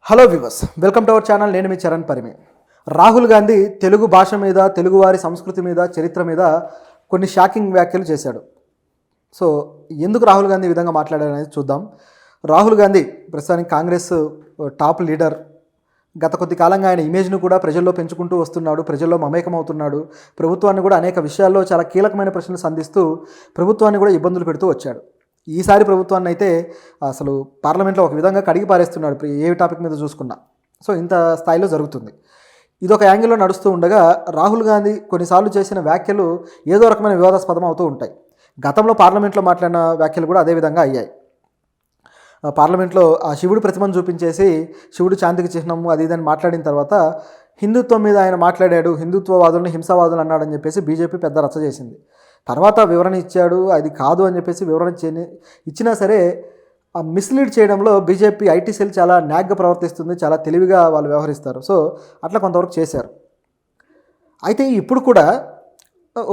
Hello viewers, welcome to our channel. నేను మీ చరణ్ పరిమి. రాహుల్ గాంధీ తెలుగు భాష మీద, తెలుగువారి సంస్కృతి మీద, చరిత్ర మీద కొన్ని షాకింగ్ వ్యాఖ్యలు చేశాడు. సో ఎందుకు రాహుల్ గాంధీ ఈ విధంగా మాట్లాడారు అనేది చూద్దాం. రాహుల్ గాంధీ ప్రస్తుతానికి కాంగ్రెస్ టాప్ లీడర్. గత కొద్ది కాలంగా ఆయన ఇమేజ్ను కూడా ప్రజల్లో పెంచుకుంటూ వస్తున్నాడు, ప్రజల్లో మమేకమవుతున్నాడు. ప్రభుత్వాన్ని కూడా అనేక విషయాల్లో చాలా కీలకమైన ప్రశ్నలు సంధిస్తూ ప్రభుత్వాన్ని కూడా ఇబ్బందులు పెడుతూ వచ్చాడు. ఈసారి ప్రభుత్వాన్ని అయితే అసలు పార్లమెంట్లో ఒక విధంగా కడిగి పారేస్తున్నాడు ఏ టాపిక్ మీద చూసుకున్నా. సో ఇంత స్థాయిలో జరుగుతుంది. ఇదొక యాంగిల్లో నడుస్తూ ఉండగా రాహుల్ గాంధీ కొన్నిసార్లు చేసిన వ్యాఖ్యలు ఏదో రకమైన వివాదాస్పదం అవుతూ ఉంటాయి. గతంలో పార్లమెంట్లో మాట్లాడిన వ్యాఖ్యలు కూడా అదే విధంగా అయ్యాయి. పార్లమెంట్లో ఆ శివుడు ప్రతిమను చూపించేసి శివుడు శాంతికి చిహ్నము అది ఇదని మాట్లాడిన తర్వాత హిందుత్వం మీద ఆయన మాట్లాడాడు, హిందుత్వవాదులను హింసావాదులు అన్నాడని చెప్పేసి బీజేపీ పెద్ద రచ్చ చేసింది. తర్వాత వివరణ ఇచ్చాడు, అది కాదు అని చెప్పేసి వివరణ ఇచ్చినా సరే ఆ మిస్లీడ్ చేయడంలో బీజేపీ ఐటీ సెల్ చాలా న్యాగ్గా ప్రవర్తిస్తుంది, చాలా తెలివిగా వాళ్ళు వ్యవహరిస్తారు. సో అట్లా కొంతవరకు చేశారు. అయితే ఇప్పుడు కూడా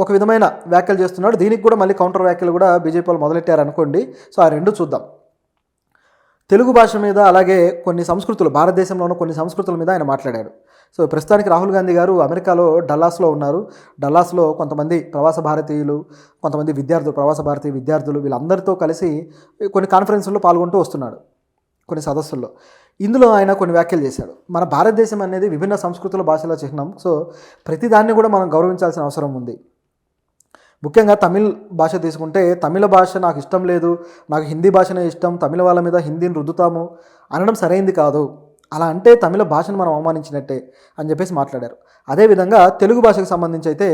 ఒక విధమైన వ్యాఖ్యలు చేస్తున్నాడు. దీనికి కూడా మళ్ళీ కౌంటర్ వ్యాఖ్యలు కూడా బీజేపీ వాళ్ళు మొదలెట్టారు అనుకోండి. సో ఆ రెండు చూద్దాం. తెలుగు భాష మీద, అలాగే కొన్ని సంస్కృతులు, భారతదేశంలోనూ కొన్ని సంస్కృతుల మీద ఆయన మాట్లాడాడు. సో ప్రస్తుతానికి రాహుల్ గాంధీ గారు అమెరికాలో డల్లాస్లో ఉన్నారు. డల్లాస్లో కొంతమంది ప్రవాస భారతీయులు, కొంతమంది విద్యార్థులు, ప్రవాస భారతీయ విద్యార్థులు వీళ్ళందరితో కలిసి కొన్ని కాన్ఫరెన్సుల్లో పాల్గొంటూ వస్తున్నాడు, కొన్ని సదస్సుల్లో. ఇందులో ఆయన కొన్ని వ్యాఖ్యలు చేశాడు. మన భారతదేశం అనేది విభిన్న సంస్కృతుల భాషల చిహ్నం. సో ప్రతిదాన్ని కూడా మనం గౌరవించాల్సిన అవసరం ఉంది. ముఖ్యంగా తమిళ్ భాష తీసుకుంటే, తమిళ భాష నాకు ఇష్టం లేదు, నాకు హిందీ భాషనే ఇష్టం, తమిళ వాళ్ళ మీద హిందీని రుద్దుతాము అనడం సరైంది కాదు. అలా అంటే తమిళ భాషను మనం అవమానించినట్టే అని చెప్పేసి మాట్లాడారు. అదేవిధంగా తెలుగు భాషకు సంబంధించి అయితే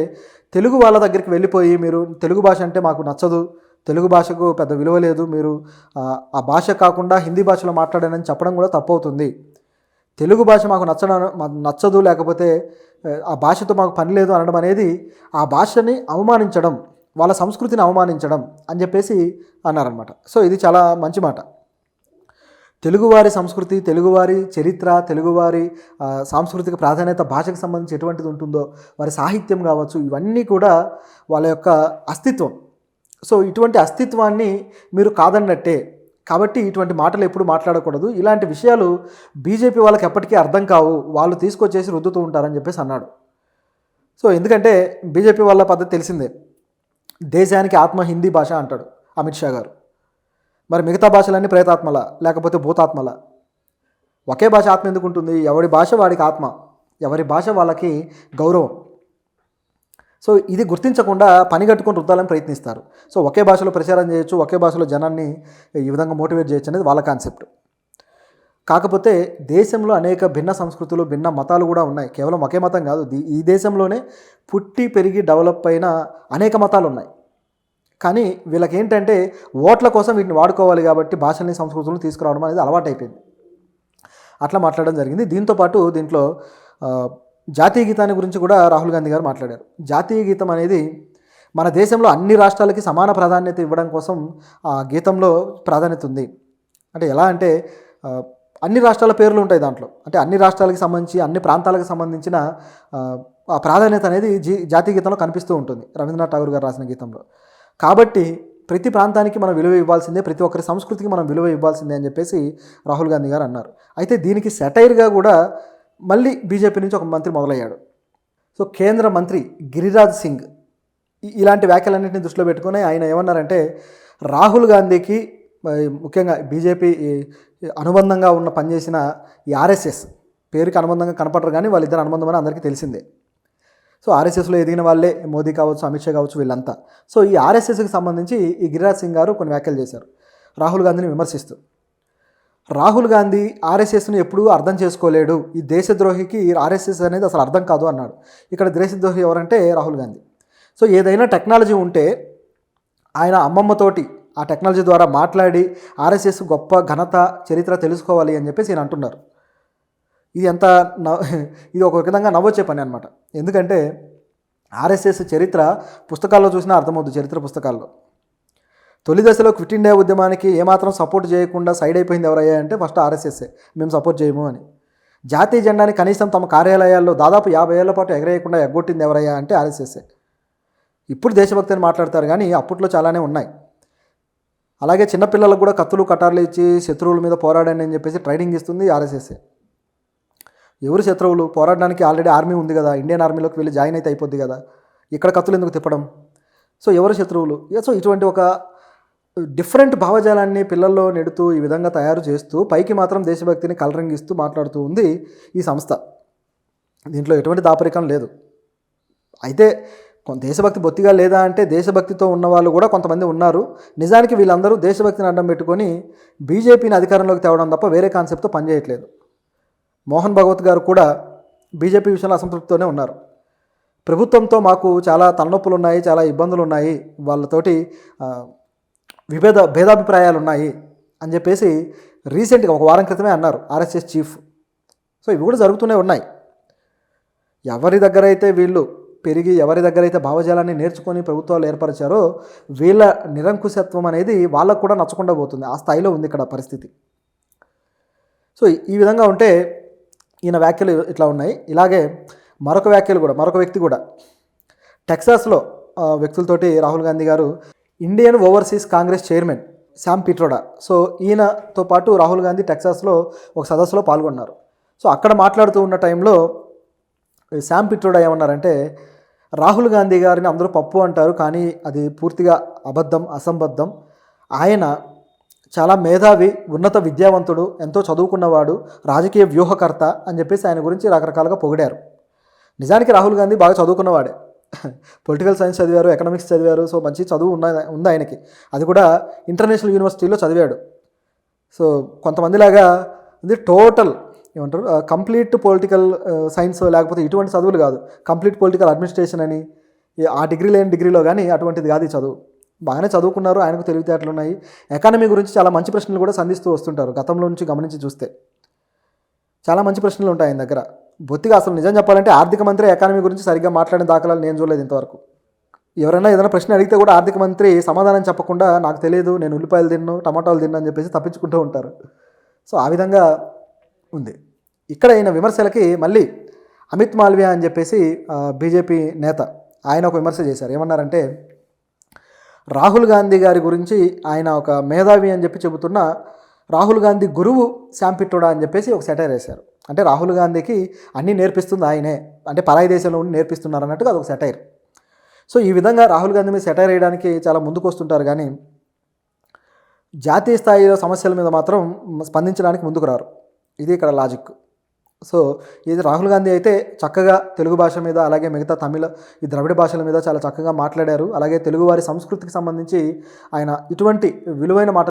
తెలుగు వాళ్ళ దగ్గరికి వెళ్ళిపోయి మీరు తెలుగు భాష అంటే మాకు నచ్చదు, తెలుగు భాషకు పెద్ద విలువ లేదు, మీరు ఆ భాష కాకుండా హిందీ భాషలో మాట్లాడానని చెప్పడం కూడా తప్పవుతుంది. తెలుగు భాష మాకు నచ్చదు, లేకపోతే ఆ భాషతో మాకు పని లేదు అనడం అనేది ఆ భాషని అవమానించడం, వాళ్ళ సంస్కృతిని అవమానించడం అని చెప్పేసి అన్నారనమాట. సో ఇది చాలా మంచి మాట. తెలుగువారి సంస్కృతి, తెలుగువారి చరిత్ర, తెలుగువారి సాంస్కృతిక ప్రాధాన్యత, భాషకు సంబంధించి ఎటువంటిది ఉంటుందో, వారి సాహిత్యం కావచ్చు, ఇవన్నీ కూడా వాళ్ళ యొక్క అస్తిత్వం. సో ఇటువంటి అస్తిత్వాన్ని మీరు కాదన్నట్టే. కాబట్టి ఇటువంటి మాటలు ఎప్పుడు మాట్లాడకూడదు. ఇలాంటి విషయాలు బీజేపీ వాళ్ళకి ఎప్పటికీ అర్థం కావు, వాళ్ళు తీసుకొచ్చేసి రుద్దుతూ ఉంటారని చెప్పేసి అన్నాడు. సో ఎందుకంటే బీజేపీ వాళ్ళ పద్ధతి తెలిసిందే, దేశానికి ఆత్మ హిందీ భాష అంటాడు అమిత్ షా గారు. మరి మిగతా భాషలన్నీ ప్రేతాత్మల, లేకపోతే భూతాత్మల? ఒకే భాష ఆత్మ ఎందుకు ఉంటుంది? ఎవరి భాష వాడికి ఆత్మ, ఎవరి భాష వాళ్ళకి గౌరవం. సో ఇది గుర్తించకుండా పనిగట్టుకొని రుద్దాలని ప్రయత్నిస్తారు. సో ఒకే భాషలో ప్రచారం చేయొచ్చు, ఒకే భాషలో జనాన్ని ఈ విధంగా మోటివేట్ చేయొచ్చు అనేది వాళ్ళ కాన్సెప్ట్. కాకపోతే దేశంలో అనేక భిన్న సంస్కృతులు, భిన్న మతాలు కూడా ఉన్నాయి. కేవలం ఒకే మతం కాదు, ఈ దేశంలోనే పుట్టి పెరిగి డెవలప్ అయిన అనేక మతాలు ఉన్నాయి. కానీ వీళ్ళకి ఏంటంటే ఓట్ల కోసం వీటిని వాడుకోవాలి కాబట్టి భాషల్ని, సంస్కృతులను తీసుకురావడం అనేది అలవాటైపోయింది. అట్లా మాట్లాడడం జరిగింది. దీంతోపాటు దీంట్లో జాతీయ గీతాన్ని గురించి కూడా రాహుల్ గాంధీ గారు మాట్లాడారు. జాతీయ గీతం అనేది మన దేశంలో అన్ని రాష్ట్రాలకి సమాన ప్రాధాన్యత ఇవ్వడం కోసం ఆ గీతంలో ప్రాధాన్యత ఉంది. అంటే ఎలా అంటే అన్ని రాష్ట్రాల పేర్లు ఉంటాయి దాంట్లో. అంటే అన్ని రాష్ట్రాలకు సంబంధించి, అన్ని ప్రాంతాలకు సంబంధించిన ఆ ప్రాధాన్యత అనేది జాతీయ గీతంలో కనిపిస్తూ ఉంటుంది, రవీంద్రనాథ్ ఠాగూర్ గారు రాసిన గీతంలో. కాబట్టి ప్రతి ప్రాంతానికి మనం విలువ ఇవ్వాల్సిందే, ప్రతి ఒక్కరి సంస్కృతికి మనం విలువ ఇవ్వాల్సిందే అని చెప్పేసి రాహుల్ గాంధీ గారు అన్నారు. అయితే దీనికి సెటైర్గా కూడా మళ్ళీ బీజేపీ నుంచి ఒక మంత్రి మొదలయ్యాడు. సో కేంద్ర మంత్రి గిరిరాజ్ సింగ్ ఇలాంటి వ్యాఖ్యలన్నింటినీ దృష్టిలో పెట్టుకుని ఆయన ఏమన్నారంటే, రాహుల్ గాంధీకి ముఖ్యంగా బీజేపీ అనుబంధంగా ఉన్న పనిచేసిన ఈ ఆర్ఎస్ఎస్, పేరుకి అనుబంధంగా కనపడరు కానీ వాళ్ళిద్దరు అనుబంధం అని అందరికీ తెలిసిందే. సో ఆర్ఎస్ఎస్లో ఎదిగిన వాళ్ళే మోదీ కావచ్చు, అమిత్ షా కావచ్చు, వీళ్ళంతా. సో ఈ ఆర్ఎస్ఎస్కి సంబంధించి ఈ గిరిరాజ్ సింగ్ గారు కొన్ని వ్యాఖ్యలు చేశారు రాహుల్ గాంధీని విమర్శిస్తూ. రాహుల్ గాంధీ ఆర్ఎస్ఎస్ను ఎప్పుడూ అర్థం చేసుకోలేడు, ఈ దేశద్రోహికి ఆర్ఎస్ఎస్ అనేది అసలు అర్థం కాదు అన్నాడు. ఇక్కడ దేశద్రోహి ఎవరంటే రాహుల్ గాంధీ. సో ఏదైనా టెక్నాలజీ ఉంటే ఆయన అమ్మమ్మతోటి ఆ టెక్నాలజీ ద్వారా మాట్లాడి ఆర్ఎస్ఎస్ గొప్ప ఘనత, చరిత్ర తెలుసుకోవాలి అని చెప్పేసి ఈయన అంటున్నారు. ఇది ఒక విధంగా నవ్వొచ్చే పని అనమాట. ఎందుకంటే ఆర్ఎస్ఎస్ చరిత్ర పుస్తకాల్లో చూసినా అర్థమవుతుంది. చరిత్ర పుస్తకాల్లో తొలి దశలో క్విట్ ఇండియా ఉద్యమానికి ఏమాత్రం సపోర్ట్ చేయకుండా సైడ్ అయిపోయింది ఎవరయ్యా అంటే ఫస్ట్ ఆర్ఎస్ఎస్ఏ. మేము సపోర్ట్ చేయము అని. జాతీయ జెండాని కనీసం తమ కార్యాలయాల్లో దాదాపు 50 ఏళ్ల పాటు ఎగరేయకుండా ఎగ్గొట్టింది ఎవరయ్యా అంటే ఆర్ఎస్ఎస్ఏ. ఇప్పుడు దేశభక్తి అని మాట్లాడతారు కానీ అప్పట్లో చాలానే ఉన్నాయి. అలాగే చిన్నపిల్లలకు కూడా కత్తులు, కటార్లు ఇచ్చి శత్రువుల మీద పోరాడండి అని చెప్పేసి ట్రైనింగ్ ఇస్తుంది ఆర్ఎస్ఎస్ఏ. ఎవరు శత్రువులు? పోరాడడానికి ఆల్రెడీ ఆర్మీ ఉంది కదా, ఇండియన్ ఆర్మీలోకి వెళ్ళి జాయిన్ అయితే అయిపోద్ది కదా, ఇక్కడ కత్తులు ఎందుకు తిప్పడం? సో ఎవరు శత్రువులు? సో ఇటువంటి ఒక డిఫరెంట్ భావజాలాన్ని పిల్లల్లో నెడుతూ ఈ విధంగా తయారు చేస్తూ పైకి మాత్రం దేశభక్తిని కలరింగిస్తూ మాట్లాడుతూ ఉంది ఈ సంస్థ. దీంట్లో ఎటువంటి దాపరికం లేదు. అయితే దేశభక్తి బొత్తిగా లేదా అంటే దేశభక్తితో ఉన్న వాళ్ళు కూడా కొంతమంది ఉన్నారు. నిజానికి వీళ్ళందరూ దేశభక్తిని అడ్డం పెట్టుకొని బీజేపీని అధికారంలోకి తేవడం తప్ప వేరే కాన్సెప్ట్తో పనిచేయట్లేదు. మోహన్ భగవత్ గారు కూడా బీజేపీ విషయంలో అసంతృప్తితోనే ఉన్నారు. ప్రభుత్వంతో మాకు చాలా తలనొప్పులు ఉన్నాయి, చాలా ఇబ్బందులు ఉన్నాయి, వాళ్ళతోటి భేదాభిప్రాయాలు ఉన్నాయి అని చెప్పేసి రీసెంట్గా ఒక వారం క్రితమే అన్నారు ఆర్ఎస్ఎస్ చీఫ్. సో ఇవి కూడా జరుగుతూనే ఉన్నాయి. ఎవరి దగ్గర అయితే వీళ్ళు పెరిగి, ఎవరి దగ్గర అయితే భావజాలాన్ని నేర్చుకొని ప్రభుత్వాలు ఏర్పరిచారో వీళ్ళ నిరంకుశత్వం అనేది వాళ్ళకు కూడా నచ్చకుండా పోతుంది. ఆ స్థాయిలో ఉంది ఇక్కడ పరిస్థితి. సో ఈ విధంగా ఉంటే ఈయన వ్యాఖ్యలు ఇట్లా ఉన్నాయి. ఇలాగే మరొక వ్యక్తి కూడా టెక్సాస్లో వ్యక్తులతోటి రాహుల్ గాంధీ గారు Indian overseas Congress chairman Sam Pitroda, so ఈయనతో పాటు రాహుల్ గాంధీ టెక్సాస్లో ఒక సదస్సులో పాల్గొన్నారు. సో అక్కడ మాట్లాడుతూ ఉన్న టైంలో శామ్ పిట్రోడా ఏమన్నారంటే, రాహుల్ గాంధీ గారిని అందరూ పప్పు అంటారు, కానీ అది పూర్తిగా అసంబద్ధం. ఆయన చాలా మేధావి, ఉన్నత విద్యావంతుడు, ఎంతో చదువుకున్నవాడు, రాజకీయ వ్యూహకర్త అని చెప్పేసి ఆయన గురించి రకరకాలుగా పొగిడారు. నిజానికి రాహుల్ గాంధీ బాగా చదువుకున్నవాడే. పొలిటికల్ సైన్స్ చదివారు, ఎకనామిక్స్ చదివారు. సో మంచి చదువు ఉంది ఆయనకి. అది కూడా ఇంటర్నేషనల్ యూనివర్సిటీలో చదివాడు. సో కొంతమందిలాగా ఇది టోటల్ ఏమంటారు కంప్లీట్ పొలిటికల్ సైన్స్, లేకపోతే ఇటువంటి చదువులు కాదు, కంప్లీట్ పొలిటికల్ అడ్మినిస్ట్రేషన్ అని ఆ డిగ్రీ లేని డిగ్రీలో కానీ అటువంటిది కాదు ఈ చదువు. బాగానే చదువుకున్నారు, ఆయనకు తెలివితేటలు ఉన్నాయి. ఎకానమీ గురించి చాలా మంచి ప్రశ్నలు కూడా సంధిస్తూ వస్తుంటారు. గతంలో నుంచి గమనించి చూస్తే చాలా మంచి ప్రశ్నలు ఉంటాయి ఆయన దగ్గర. బొత్తిగా అసలు నిజం చెప్పాలంటే ఆర్థిక మంత్రి ఎకానమీ గురించి సరిగ్గా మాట్లాడిన దాఖలాలు నేను చూడలేదు ఇంతవరకు. ఎవరైనా ఏదైనా ప్రశ్న అడిగితే కూడా ఆర్థిక మంత్రి సమాధానం చెప్పకుండా నాకు తెలియదు, నేను ఉల్లిపాయలు తిన్నాను, టమాటాలు తిన్నాను అని చెప్పేసి తప్పించుకుంటూ ఉంటారు. సో ఆ విధంగా ఉంది. ఇక్కడ అయిన విమర్శలకి మళ్ళీ అమిత్ మాల్వియా అని చెప్పేసి బీజేపీ నేత ఆయన ఒక విమర్శ చేశారు. ఏమన్నారంటే, రాహుల్ గాంధీ గారి గురించి ఆయన ఒక మేధావి అని చెప్పి చెబుతున్న రాహుల్ గాంధీ గురువు శామ్ పిట్రోడా అని చెప్పేసి ఒక సెటైర్ వేశారు. అంటే రాహుల్ గాంధీకి అన్నీ నేర్పిస్తుంది ఆయనే, అంటే పరాయి దేశంలో ఉండి నేర్పిస్తున్నారు అన్నట్టుగా అదొక సెటైర్. సో ఈ విధంగా రాహుల్ గాంధీ మీద సెటైర్ వేయడానికి చాలా ముందుకు వస్తుంటారు, కానీ జాతీయ స్థాయిలో సమస్యల మీద మాత్రం స్పందించడానికి ముందుకు రారు. ఇది ఇక్కడ లాజిక్. సో ఇది రాహుల్ గాంధీ అయితే చక్కగా తెలుగు భాష మీద, అలాగే మిగతా తమిళ, ఈ ద్రవిడ భాషల మీద చాలా చక్కగా మాట్లాడారు. అలాగే తెలుగువారి సంస్కృతికి సంబంధించి ఆయన ఇటువంటి విలువైన మాట